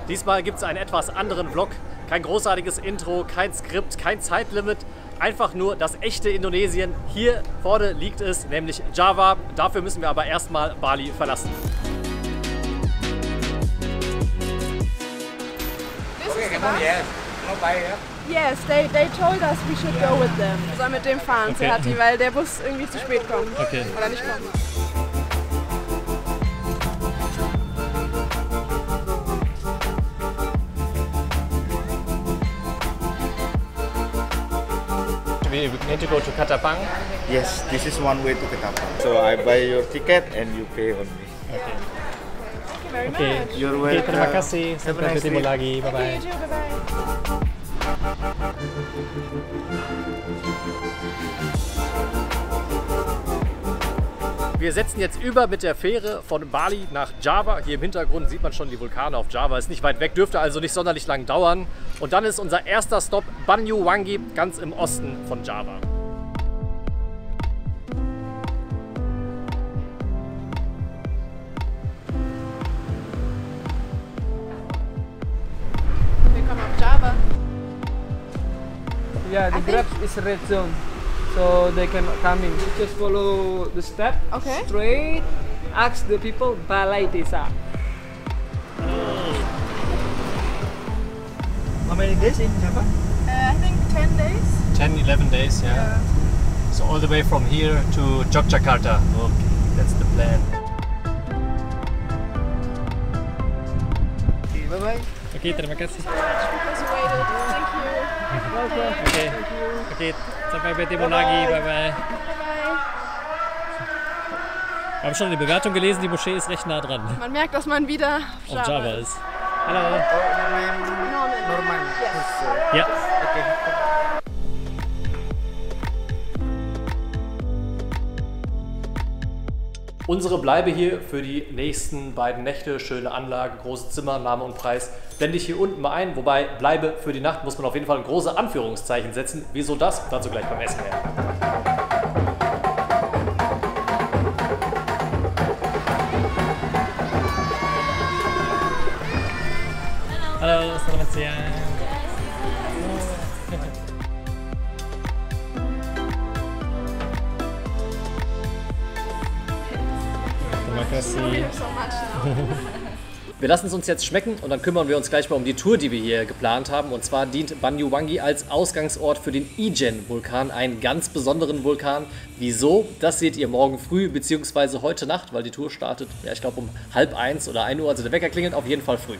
Diesmal gibt es einen etwas anderen Vlog. Kein großartiges Intro, kein Skript, kein Zeitlimit. Einfach nur das echte Indonesien. Hier vorne liegt es, nämlich Java. Dafür müssen wir aber erstmal Bali verlassen. Yes, they told us we should go with them. Wir sollen mit dem fahren, Serhati, weil der Bus irgendwie zu spät kommt. Okay. Oder nicht kommt. We need to go to Katapang. Yes, this is one way to Ketapang. So I buy your ticket and you pay on me. Okay. Thank you very Okay. much. You're Okay, welcome. terima kasih. Have a Sampai nice ketemu day. lagi. Bye bye. You too, bye-bye. Wir setzen jetzt über mit der Fähre von Bali nach Java. Hier im Hintergrund sieht man schon die Vulkane auf Java. Ist nicht weit weg, dürfte also nicht sonderlich lang dauern. Und dann ist unser erster Stopp Banyuwangi, ganz im Osten von Java. Willkommen auf Java. Yeah, the Grab is red zone, so they cannot come in. Just follow the step Okay. straight. Ask the people Balai Desa. How many days in Java? I think 10 days. 10, 11 days, yeah. So all the way from here to Yogyakarta. Okay, that's the plan. Okay, bye bye. Okay, terima kasih. Because you waited. Thank you. Okay, okay, sampai bertemu lagi. Bye bye. Bye-bye. Wir haben schon die Bewertung gelesen, die Moschee ist recht nah dran. Man merkt, dass man wieder Auf Java ist. Hallo. Norman. Ja. Okay. Unsere Bleibe hier für die nächsten beiden Nächte. Schöne Anlage, großes Zimmer, Name und Preis blende ich hier unten mal ein. Wobei Bleibe für die Nacht muss man auf jeden Fall ein große Anführungszeichen setzen. Wieso das? Dazu gleich beim Essen mehr. Hallo, selamat siang. Terima kasih. so much. Wir lassen es uns jetzt schmecken und dann kümmern wir uns gleich mal um die Tour, die wir hier geplant haben. Und zwar dient Banyuwangi als Ausgangsort für den Ijen-Vulkan, einen ganz besonderen Vulkan. Wieso? Das seht ihr morgen früh bzw. heute Nacht, weil die Tour startet, ja, ich glaube um 12:30 oder 1 Uhr, also der Wecker klingelt auf jeden Fall früh.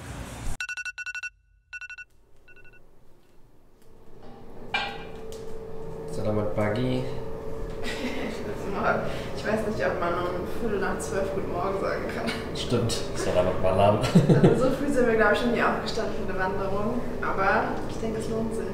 Selamat pagi. Ich weiß nicht, ob man um 11:45 Guten Morgen sagen kann. Stimmt. Selamat malam. Also so früh sind wir, glaube ich, schon nie aufgestanden für eine Wanderung. Aber ich denke, es lohnt sich.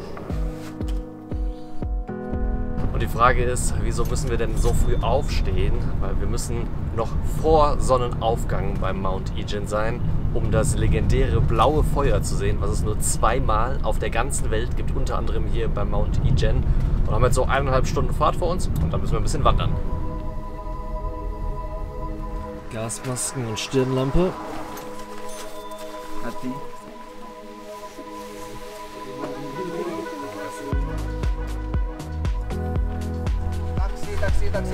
Und die Frage ist, wieso müssen wir denn so früh aufstehen? Weil wir müssen noch vor Sonnenaufgang beim Mount Ijen sein, um das legendäre blaue Feuer zu sehen, was es nur zweimal auf der ganzen Welt gibt, unter anderem hier beim Mount Ijen. Und haben jetzt so 1,5 Stunden Fahrt vor uns und dann müssen wir ein bisschen wandern. Gasmasken und Stirnlampe. Hati. Taxi.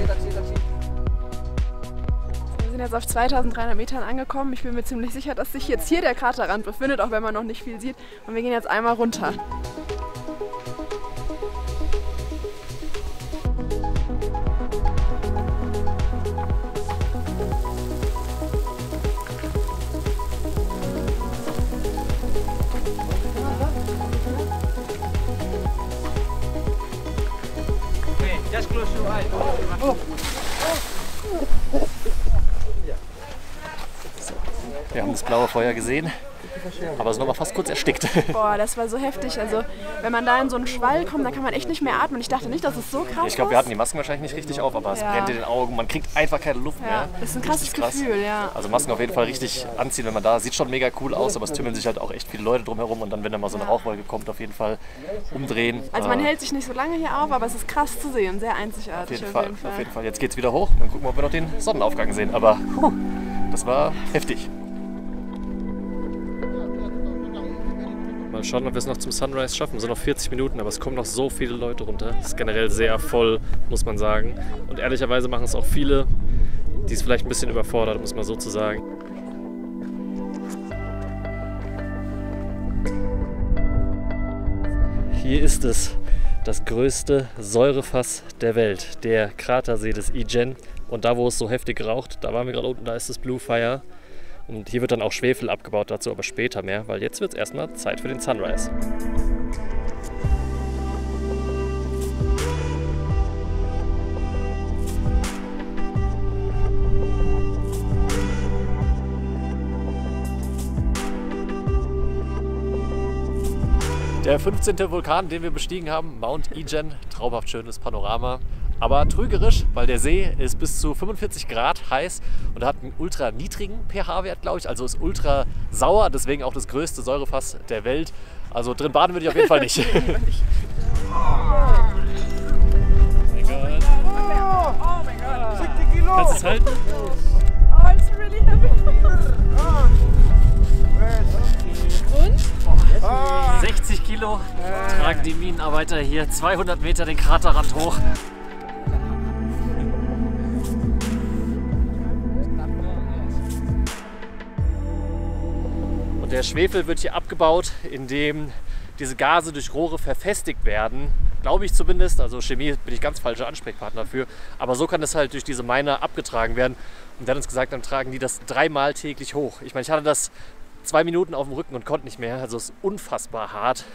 Wir sind jetzt auf 2300 Metern angekommen. Ich bin mir ziemlich sicher, dass sich jetzt hier der Kraterrand befindet, auch wenn man noch nicht viel sieht. Und wir gehen jetzt einmal runter. Okay, just close your eyes. Wir haben das blaue Feuer gesehen, aber sind aber fast kurz erstickt. Boah, das war so heftig. Also, wenn man da in so einen Schwall kommt, dann kann man echt nicht mehr atmen. Ich dachte nicht, dass es so krass ist. Ich glaube, wir hatten die Masken wahrscheinlich nicht richtig auf, aber es Ja. brennt in den Augen. Man kriegt einfach keine Luft mehr. Ja, das ist ein krasses Gefühl, ja. Also Masken auf jeden Fall richtig anziehen, wenn man da sieht schon mega cool aus, aber es tümmeln sich halt auch echt viele Leute drumherum und dann, wenn da mal so eine Rauchwolke kommt, auf jeden Fall umdrehen. Also man hält sich nicht so lange hier auf, aber es ist krass zu sehen, sehr einzigartig auf jeden Fall. Jetzt geht's wieder hoch, dann gucken wir, ob wir noch den Sonnenaufgang sehen. Aber das war heftig. Mal schauen, ob wir es noch zum Sunrise schaffen. Es sind noch 40 Minuten, aber es kommen noch so viele Leute runter. Es ist generell sehr voll, muss man sagen. Und ehrlicherweise machen es auch viele, die es vielleicht ein bisschen überfordert, um es mal so zu sagen. Hier ist es, das größte Säurefass der Welt, der Kratersee des Ijen. Und da, wo es so heftig raucht, da waren wir gerade unten, da ist das Blue Fire. Und hier wird dann auch Schwefel abgebaut, dazu aber später mehr, weil jetzt wird es erstmal Zeit für den Sunrise. Der 15. Vulkan, den wir bestiegen haben, Mount Ijen, traumhaft schönes Panorama. Aber trügerisch, weil der See ist bis zu 45 Grad heiß und hat einen ultra niedrigen pH-Wert, glaube ich. Also ist ultra sauer, deswegen auch das größte Säurefass der Welt. Also drin baden würde ich auf jeden Fall nicht. Oh mein Gott. Oh mein Gott. 60 Kilo! Kannst du es halten? Oh, it's really heavy. Und? 60 Kilo tragen die Minenarbeiter hier 200 Meter den Kraterrand hoch. Und der Schwefel wird hier abgebaut, indem diese Gase durch Rohre verfestigt werden. Glaube ich zumindest, also Chemie bin ich ganz falscher Ansprechpartner dafür. Aber so kann es halt durch diese Miner abgetragen werden. Und der hat uns gesagt, dann tragen die das 3-mal täglich hoch. Ich meine, ich hatte das 2 Minuten auf dem Rücken und konnte nicht mehr. Also es ist unfassbar hart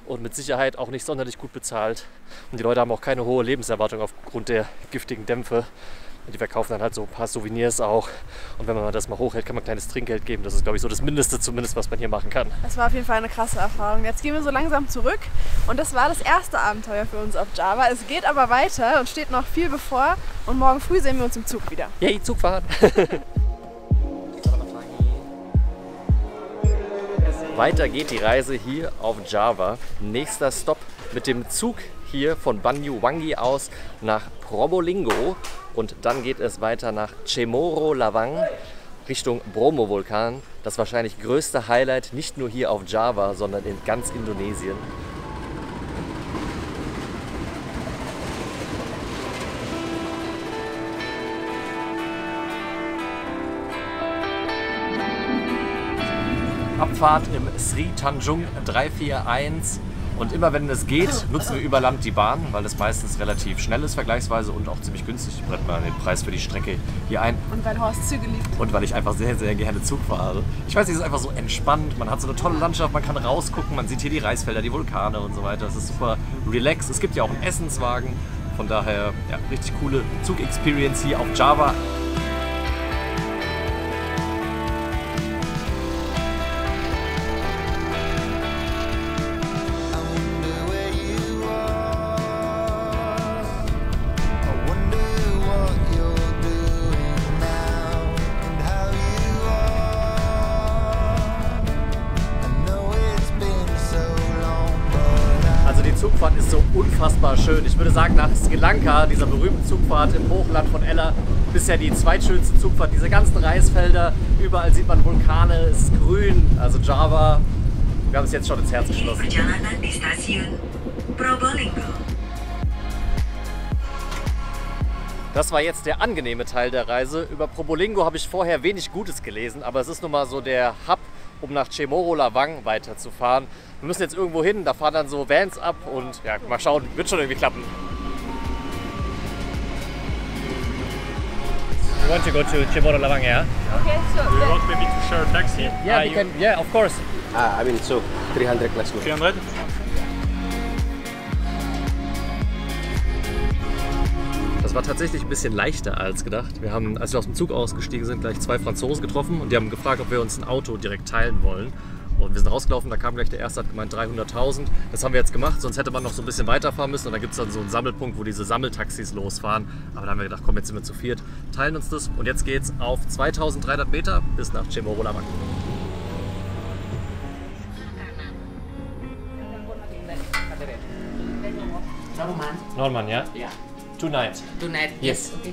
und mit Sicherheit auch nicht sonderlich gut bezahlt. Und die Leute haben auch keine hohe Lebenserwartung aufgrund der giftigen Dämpfe. Und die verkaufen dann halt so ein paar Souvenirs auch. Und wenn man das mal hochhält, kann man ein kleines Trinkgeld geben. Das ist, glaube ich, so das Mindeste zumindest, was man hier machen kann. Das war auf jeden Fall eine krasse Erfahrung. Jetzt gehen wir so langsam zurück. Und das war das erste Abenteuer für uns auf Java. Es geht aber weiter und steht noch viel bevor. Und morgen früh sehen wir uns im Zug wieder. Yay, Zugfahren! Weiter geht die Reise hier auf Java. Nächster Stopp mit dem Zug hier von Banyuwangi aus nach Probolinggo. Und dann geht es weiter nach Cemoro Lawang Richtung Bromo-Vulkan. Das wahrscheinlich größte Highlight, nicht nur hier auf Java, sondern in ganz Indonesien. Abfahrt im Sri Tanjung 341 und immer wenn es geht, nutzen wir über Land die Bahn, weil es meistens relativ schnell ist vergleichsweise und auch ziemlich günstig. Ich blende mal den Preis für die Strecke hier ein. Und weil Horst Züge liebt. Und weil ich einfach sehr, sehr gerne Zug fahre. Ich weiß nicht, es ist einfach so entspannt, man hat so eine tolle Landschaft, man kann rausgucken, man sieht hier die Reisfelder, die Vulkane und so weiter. Es ist super relaxed. Es gibt ja auch einen Essenswagen, von daher ja, richtig coole Zug-Experience hier auf Java. Zugfahrt ist so unfassbar schön. Ich würde sagen, nach Sri Lanka, dieser berühmten Zugfahrt im Hochland von Ella, bisher die zweitschönste Zugfahrt. Diese ganzen Reisfelder, überall sieht man Vulkane, es ist grün, also Java. Wir haben es jetzt schon ins Herz geschlossen. Das war jetzt der angenehme Teil der Reise. Über Probolinggo habe ich vorher wenig Gutes gelesen, aber es ist nun mal so der Hub, um nach Cemoro Lawang weiterzufahren. Wir müssen jetzt irgendwo hin, da fahren dann so Vans ab und ja, mal schauen, wird schon irgendwie klappen. You want to go to Cemoro Lawang, yeah? Okay, so Do you want maybe to share a taxi? Yeah, we can, yeah, of course. I mean, so 300 plus 300? Das war tatsächlich ein bisschen leichter als gedacht. Wir haben, als wir aus dem Zug ausgestiegen sind, gleich 2 Franzosen getroffen und die haben gefragt, ob wir uns ein Auto direkt teilen wollen. Und wir sind rausgelaufen, da kam gleich der erste, hat gemeint 300.000. Das haben wir jetzt gemacht, sonst hätte man noch so ein bisschen weiterfahren müssen. Und da gibt es dann so einen Sammelpunkt, wo diese Sammeltaxis losfahren. Aber da haben wir gedacht, komm, jetzt sind wir zu viert, teilen uns das. Und jetzt geht's auf 2300 Meter bis nach Cemoro Lawang. Norman, ja? Yeah. Tonight. Tonight? Yes. Okay.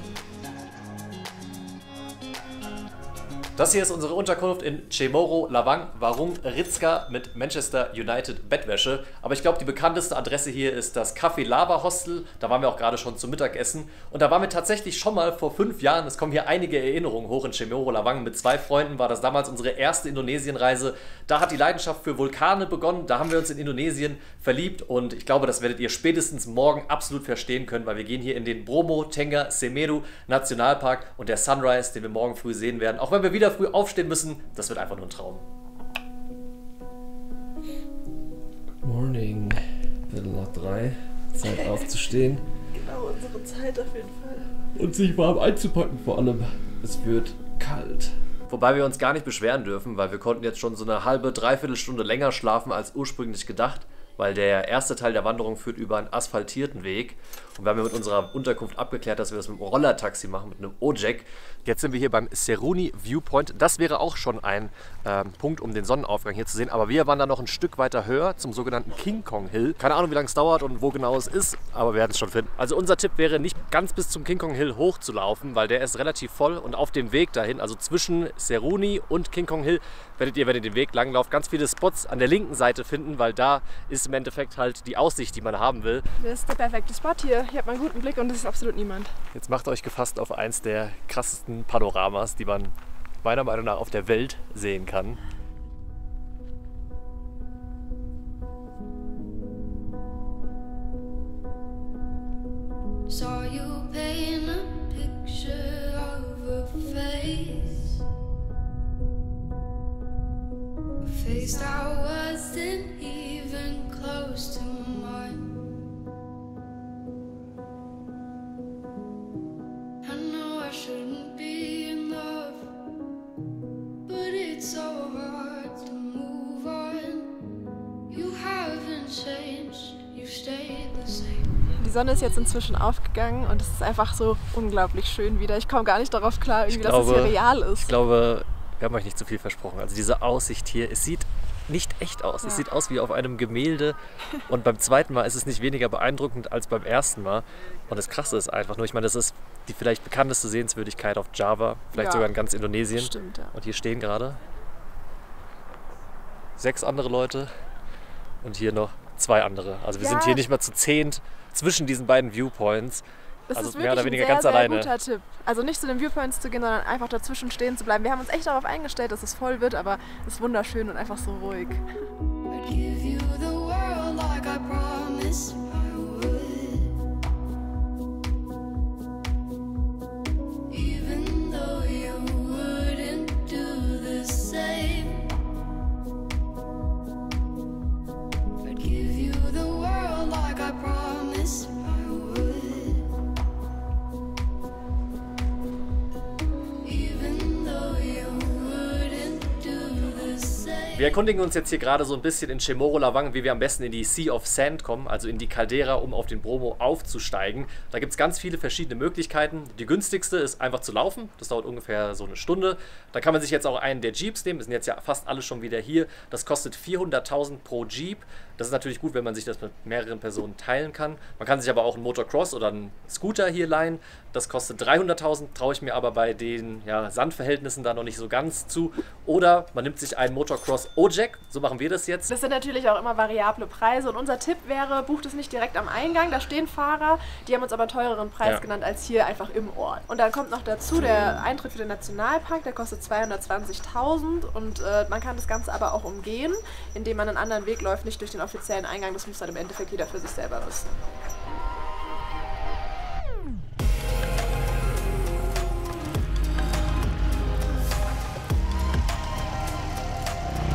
Das hier ist unsere Unterkunft in Chamorro Lawang, Warung Rizka mit Manchester United Bettwäsche. Aber ich glaube, die bekannteste Adresse hier ist das Café Lava Hostel. Da waren wir auch gerade schon zum Mittagessen. Und da waren wir tatsächlich schon mal vor 5 Jahren. Es kommen hier einige Erinnerungen hoch in Chamorro Lawang. Mit 2 Freunden war das damals unsere erste Indonesienreise. Da hat die Leidenschaft für Vulkane begonnen. Da haben wir uns in Indonesien verliebt. Und ich glaube, das werdet ihr spätestens morgen absolut verstehen können, weil wir gehen hier in den Bromo Tengah Semeru Nationalpark und der Sunrise, den wir morgen früh sehen werden. Auch wenn wir wieder früh aufstehen müssen, das wird einfach nur ein Traum. Good morning. 2:15, Zeit aufzustehen. Genau unsere Zeit auf jeden Fall. Und sich warm einzupacken vor allem. Es wird kalt. Wobei wir uns gar nicht beschweren dürfen, weil wir konnten jetzt schon so eine halbe, dreiviertel Stunde länger schlafen als ursprünglich gedacht, weil der erste Teil der Wanderung führt über einen asphaltierten Weg. Und wir haben ja mit unserer Unterkunft abgeklärt, dass wir das mit einem Rollertaxi machen, mit einem Ojek. Jetzt sind wir hier beim Seruni Viewpoint. Das wäre auch schon ein Punkt, um den Sonnenaufgang hier zu sehen. Aber wir waren da noch ein Stück weiter höher, zum sogenannten King Kong Hill. Keine Ahnung, wie lange es dauert und wo genau es ist, aber wir werden es schon finden. Also unser Tipp wäre, nicht ganz bis zum King Kong Hill hochzulaufen, weil der ist relativ voll. Und auf dem Weg dahin, also zwischen Seruni und King Kong Hill, werdet ihr, wenn ihr den Weg langlauft, ganz viele Spots an der linken Seite finden, weil da ist im Endeffekt halt die Aussicht, die man haben will. Das ist der perfekte Spot hier. Hier hat man einen guten Blick und es ist absolut niemand. Jetzt macht euch gefasst auf eins der krassesten Panoramas, die man meiner Meinung nach auf der Welt sehen kann. Saw you paint a picture of a face, a face that wasn't even close to mine. I know I shouldn't be in love, but it's so hard to move on. You haven't changed, you stayed the same. Die Sonne ist jetzt inzwischen aufgegangen und es ist einfach so unglaublich schön wieder. Ich komme gar nicht darauf klar, dass es hier real ist. Ich glaube, wir haben euch nicht zu viel versprochen. Also diese Aussicht hier, es sieht nicht echt aus. Ja. Es sieht aus wie auf einem Gemälde und beim zweiten Mal ist es nicht weniger beeindruckend als beim ersten Mal. Und das Krasse ist einfach nur, ich meine, das ist die vielleicht bekannteste Sehenswürdigkeit auf Java, vielleicht sogar in ganz Indonesien. Stimmt, ja. Und hier stehen gerade 6 andere Leute und hier noch 2 andere. Also wir sind hier nicht mal zu 10 zwischen diesen beiden Viewpoints. Das also ist mehr oder weniger ein sehr, ganz sehr alleine. Guter Tipp. Also nicht zu den Viewpoints zu gehen, sondern einfach dazwischen stehen zu bleiben. Wir haben uns echt darauf eingestellt, dass es voll wird, aber es ist wunderschön und einfach so ruhig. I'd give you the world like I promised I would. Even though you wouldn't do the same. I'd give you the world like I promised I would. Even though you wouldn't do the same. Wir erkundigen uns jetzt hier gerade so ein bisschen in Chamorro Lawang, wie wir am besten in die Sea of Sand kommen, also in die Caldera, um auf den Bromo aufzusteigen. Da gibt es ganz viele verschiedene Möglichkeiten. Die günstigste ist einfach zu laufen. Das dauert ungefähr so eine Stunde. Da kann man sich jetzt auch einen der Jeeps nehmen. Wir sind jetzt ja fast alle schon wieder hier. Das kostet 400.000 pro Jeep. Das ist natürlich gut, wenn man sich das mit mehreren Personen teilen kann. Man kann sich aber auch einen Motocross oder einen Scooter hier leihen. Das kostet 300.000, traue ich mir aber bei den Sandverhältnissen da noch nicht so ganz zu. Oder man nimmt sich einen Motocross Ojek, so machen wir das jetzt. Das sind natürlich auch immer variable Preise und unser Tipp wäre, bucht es nicht direkt am Eingang, da stehen Fahrer, die haben uns aber einen teureren Preis genannt als hier einfach im Ort. Und dann kommt noch dazu der Eintritt für den Nationalpark, der kostet 220.000 und man kann das Ganze aber auch umgehen, indem man einen anderen Weg läuft, nicht durch den offiziellen Eingang, das muss dann im Endeffekt jeder für sich selber wissen.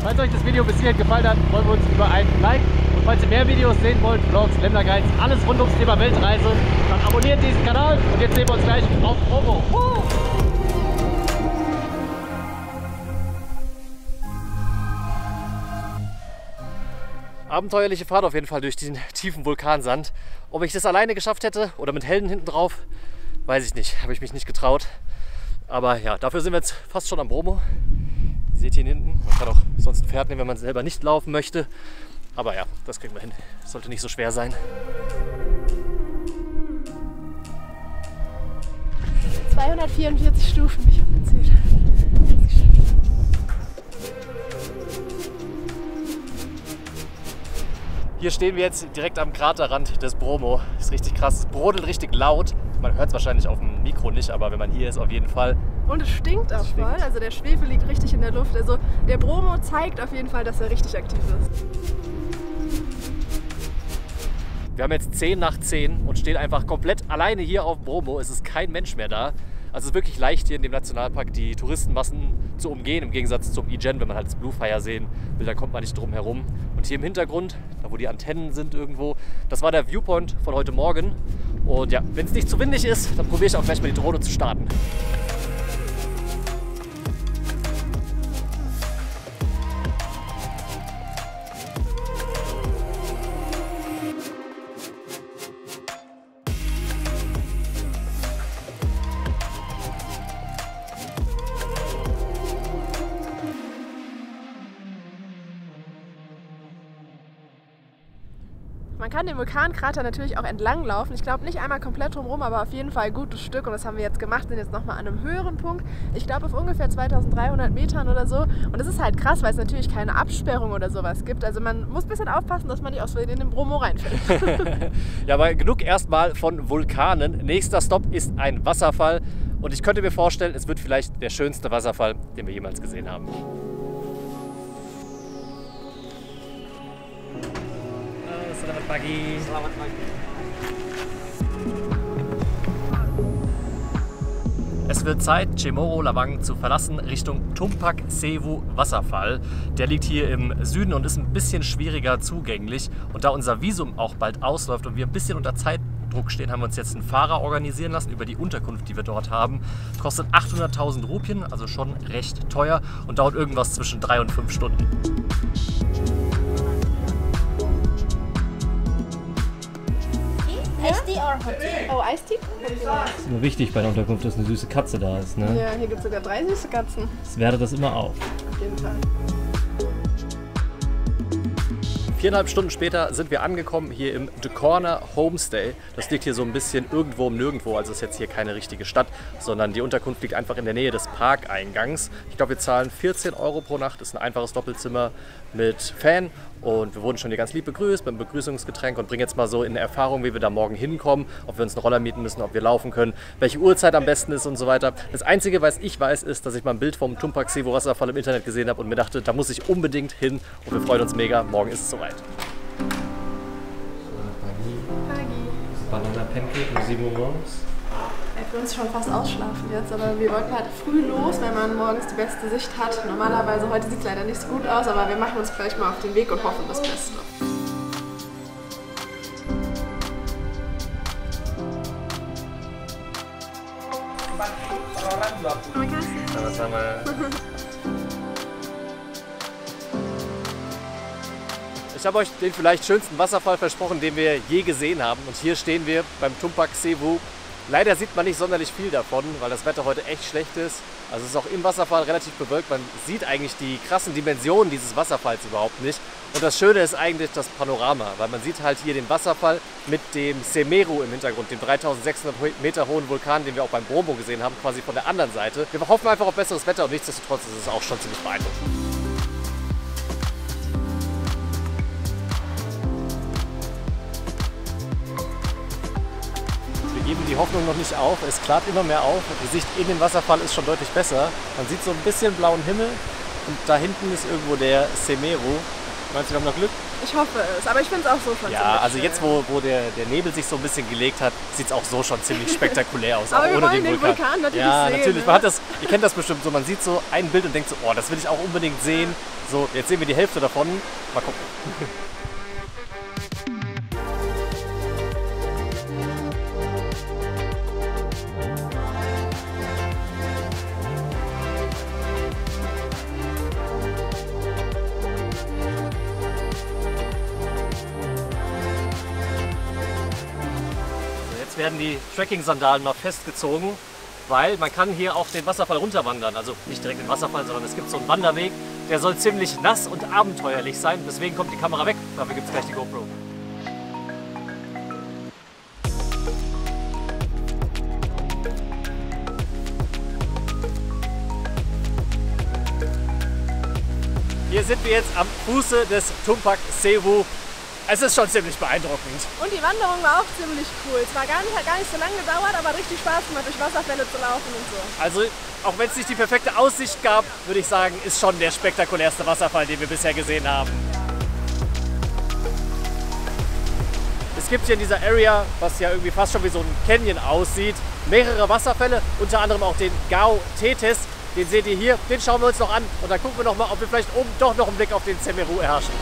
Falls euch das Video bis hierhin gefallen hat, freuen wir uns über ein Like. Und falls ihr mehr Videos sehen wollt, Vlogs, Länderguides, alles rund ums Thema Weltreise, dann abonniert diesen Kanal und jetzt sehen wir uns gleich auf Bromo. Abenteuerliche Fahrt auf jeden Fall durch den tiefen Vulkansand. Ob ich das alleine geschafft hätte oder mit Helden hinten drauf, weiß ich nicht. Habe ich mich nicht getraut. Aber ja, dafür sind wir jetzt fast schon am Bromo. Ihr seht hier hinten, man kann auch sonst ein Pferd nehmen, wenn man selber nicht laufen möchte. Aber ja, das kriegen wir hin. Das sollte nicht so schwer sein. 244 Stufen, ich habe gezählt. Hier stehen wir jetzt direkt am Kraterrand des Bromo. Das ist richtig krass. Es brodelt richtig laut. Man hört es wahrscheinlich auf dem Mikro nicht, aber wenn man hier ist, auf jeden Fall. Und es stinkt auch voll. Also der Schwefel liegt richtig in der Luft. Also der Bromo zeigt auf jeden Fall, dass er richtig aktiv ist. Wir haben jetzt 10 nach 10 und stehen einfach komplett alleine hier auf dem Bromo. Es ist kein Mensch mehr da. Also es ist wirklich leicht hier in dem Nationalpark die Touristenmassen zu umgehen, im Gegensatz zum Ijen, wenn man halt das Blue Fire sehen will, da kommt man nicht drum herum. Und hier im Hintergrund, da wo die Antennen sind irgendwo, das war der Viewpoint von heute Morgen. Und ja, wenn es nicht zu windig ist, dann probiere ich auch gleich mal die Drohne zu starten. Man kann den Vulkankrater natürlich auch entlang laufen. Ich glaube nicht einmal komplett drumherum, aber auf jeden Fall ein gutes Stück. Und das haben wir jetzt gemacht, sind jetzt nochmal an einem höheren Punkt. Ich glaube auf ungefähr 2300 Metern oder so. Und das ist halt krass, weil es natürlich keine Absperrung oder sowas gibt. Also man muss ein bisschen aufpassen, dass man nicht aus Versehen in den Bromo reinfällt. Ja, aber genug erstmal von Vulkanen. Nächster Stopp ist ein Wasserfall. Und ich könnte mir vorstellen, es wird vielleicht der schönste Wasserfall, den wir jemals gesehen haben. Selamat pagi. Selamat pagi. Es wird Zeit, Chamorro Lawang zu verlassen Richtung Tumpak Sewu Wasserfall. Der liegt hier im Süden und ist ein bisschen schwieriger zugänglich. Und da unser Visum auch bald ausläuft und wir ein bisschen unter Zeitdruck stehen, haben wir uns jetzt einen Fahrer organisieren lassen über die Unterkunft, die wir dort haben. Kostet 800.000 Rupien, also schon recht teuer und dauert irgendwas zwischen 3 und 5 Stunden. Iced Tea or Hot Tea? Oh, Iced Tea? ist nur wichtig bei der Unterkunft, dass eine süße Katze da ist. Ne? Ja, hier gibt es sogar 3 süße Katzen. Das wäre das immer auch. Auf jeden Fall. 4,5 Stunden später sind wir angekommen hier im The Corner Homestay. Das liegt hier so ein bisschen irgendwo im Nirgendwo, also ist jetzt hier keine richtige Stadt, sondern die Unterkunft liegt einfach in der Nähe des Parkeingangs. Ich glaube, wir zahlen 14 € pro Nacht, das ist ein einfaches Doppelzimmer mit Fan. Und wir wurden schon hier ganz lieb begrüßt beim Begrüßungsgetränk und bringen jetzt mal so in Erfahrung, wie wir da morgen hinkommen, ob wir uns einen Roller mieten müssen, ob wir laufen können, welche Uhrzeit am besten ist und so weiter. Das Einzige, was ich weiß, ist, dass ich mal ein Bild vom Tumpak Sewu Wasserfall im Internet gesehen habe und mir dachte, da muss ich unbedingt hin und wir freuen uns mega, morgen ist es soweit. Banana Pancake um 7 Uhr morgens. Für uns schon fast ausschlafen jetzt, aber wir wollten halt früh los, weil man morgens die beste Sicht hat. Normalerweise, heute sieht es leider nicht so gut aus, aber wir machen uns gleich mal auf den Weg und hoffen das Beste. Ich habe euch den vielleicht schönsten Wasserfall versprochen, den wir je gesehen haben. Und hier stehen wir beim Tumpak Sewu. Leider sieht man nicht sonderlich viel davon, weil das Wetter heute echt schlecht ist. Also es ist auch im Wasserfall relativ bewölkt. Man sieht eigentlich die krassen Dimensionen dieses Wasserfalls überhaupt nicht. Und das Schöne ist eigentlich das Panorama, weil man sieht halt hier den Wasserfall mit dem Semeru im Hintergrund, dem 3600 Meter hohen Vulkan, den wir auch beim Bromo gesehen haben, quasi von der anderen Seite. Wir hoffen einfach auf besseres Wetter und nichtsdestotrotz ist es auch schon ziemlich beeindruckend. Wir geben die Hoffnung noch nicht auf, es klart immer mehr auf. Die Sicht in den Wasserfall ist schon deutlich besser. Man sieht so ein bisschen blauen Himmel und da hinten ist irgendwo der Semeru. Meinst du, wir haben noch Glück? Ich hoffe es, aber ich finde es auch so schon ja, also jetzt, wo der Nebel sich so ein bisschen gelegt hat, sieht es auch so schon ziemlich spektakulär aus, aber auch ohne den Vulkan. Natürlich ja, sehen, natürlich. Ne? Man hat das, ihr kennt das bestimmt so, man sieht so ein Bild und denkt so, oh, das will ich auch unbedingt sehen. So, jetzt sehen wir die Hälfte davon. Mal gucken. Jetzt werden die Trekking-Sandalen mal festgezogen, weil man kann hier auch den Wasserfall runterwandern. Also nicht direkt den Wasserfall, sondern es gibt so einen Wanderweg, der soll ziemlich nass und abenteuerlich sein. Deswegen kommt die Kamera weg, dafür gibt es gleich die GoPro. Hier sind wir jetzt am Fuße des Tumpak Sewu. Es ist schon ziemlich beeindruckend. Und die Wanderung war auch ziemlich cool. Es war hat gar nicht so lange gedauert, aber richtig Spaß gemacht, durch Wasserfälle zu laufen und so. Also, auch wenn es nicht die perfekte Aussicht gab, würde ich sagen, ist schon der spektakulärste Wasserfall, den wir bisher gesehen haben. Es gibt hier in dieser Area, was ja irgendwie fast schon wie so ein Canyon aussieht, mehrere Wasserfälle, unter anderem auch den Gao Tetes. Den seht ihr hier, den schauen wir uns noch an und dann gucken wir noch mal, ob wir vielleicht oben doch noch einen Blick auf den Semeru erhaschen.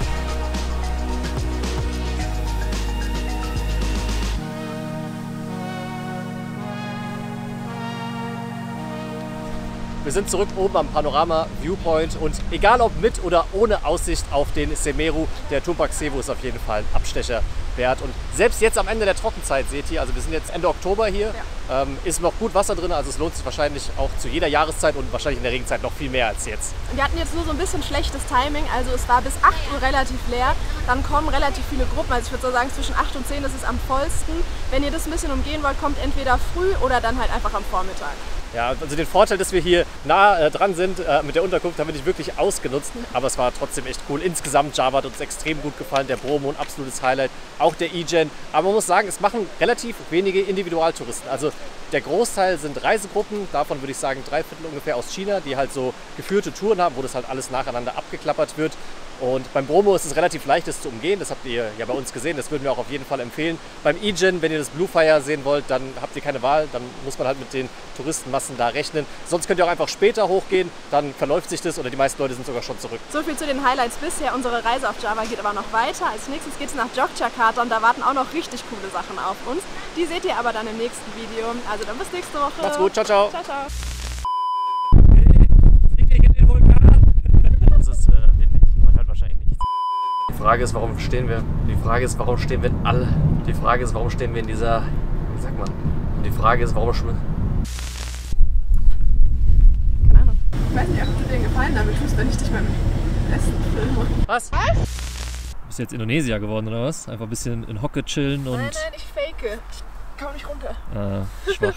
Wir sind zurück oben am Panorama Viewpoint und egal ob mit oder ohne Aussicht auf den Semeru, der Tumpak Sewu ist auf jeden Fall ein Abstecher wert. Und selbst jetzt am Ende der Trockenzeit seht ihr, also wir sind jetzt Ende Oktober hier, ist noch gut Wasser drin, also es lohnt sich wahrscheinlich auch zu jeder Jahreszeit und wahrscheinlich in der Regenzeit noch viel mehr als jetzt. Wir hatten jetzt nur so ein bisschen schlechtes Timing, also es war bis 8 Uhr relativ leer, dann kommen relativ viele Gruppen, also ich würde so sagen zwischen 8 und 10 ist es am vollsten. Wenn ihr das ein bisschen umgehen wollt, kommt entweder früh oder dann halt einfach am Vormittag. Ja, also den Vorteil, dass wir hier nah dran sind mit der Unterkunft, haben wir nicht wirklich ausgenutzt, aber es war trotzdem echt cool. Insgesamt Java hat uns extrem gut gefallen, der Bromo ein absolutes Highlight, auch der E-Gen. Aber man muss sagen, es machen relativ wenige Individualtouristen. Also der Großteil sind Reisegruppen, davon würde ich sagen 3/4 ungefähr aus China, die halt so geführte Touren haben, wo das halt alles nacheinander abgeklappert wird. Und beim Bromo ist es relativ leicht, das zu umgehen. Das habt ihr ja bei uns gesehen. Das würden wir auch auf jeden Fall empfehlen. Beim E-Gen, wenn ihr das Blue Fire sehen wollt, dann habt ihr keine Wahl. Dann muss man halt mit den Touristenmassen da rechnen. Sonst könnt ihr auch einfach später hochgehen. Dann verläuft sich das oder die meisten Leute sind sogar schon zurück. So viel zu den Highlights bisher. Unsere Reise auf Java geht aber noch weiter. Als nächstes geht es nach Yogyakarta und da warten auch noch richtig coole Sachen auf uns. Die seht ihr aber dann im nächsten Video. Also dann bis nächste Woche. Macht's gut. Ciao, ciao. Ciao, ciao. Die Frage ist, warum stehen wir? Die Frage ist, warum stehen wir alle? Die Frage ist, warum stehen wir in dieser... Wie sagt man? Und die Frage ist, warum... Keine Ahnung. Ich weiß nicht, ob du dir gefallen damit tust, wenn ich dich beim Essen filme. Was? Bist du jetzt Indonesier geworden oder was? Einfach ein bisschen in Hocke chillen und... Nein, ich fake. Ich komm nicht runter. Schwach.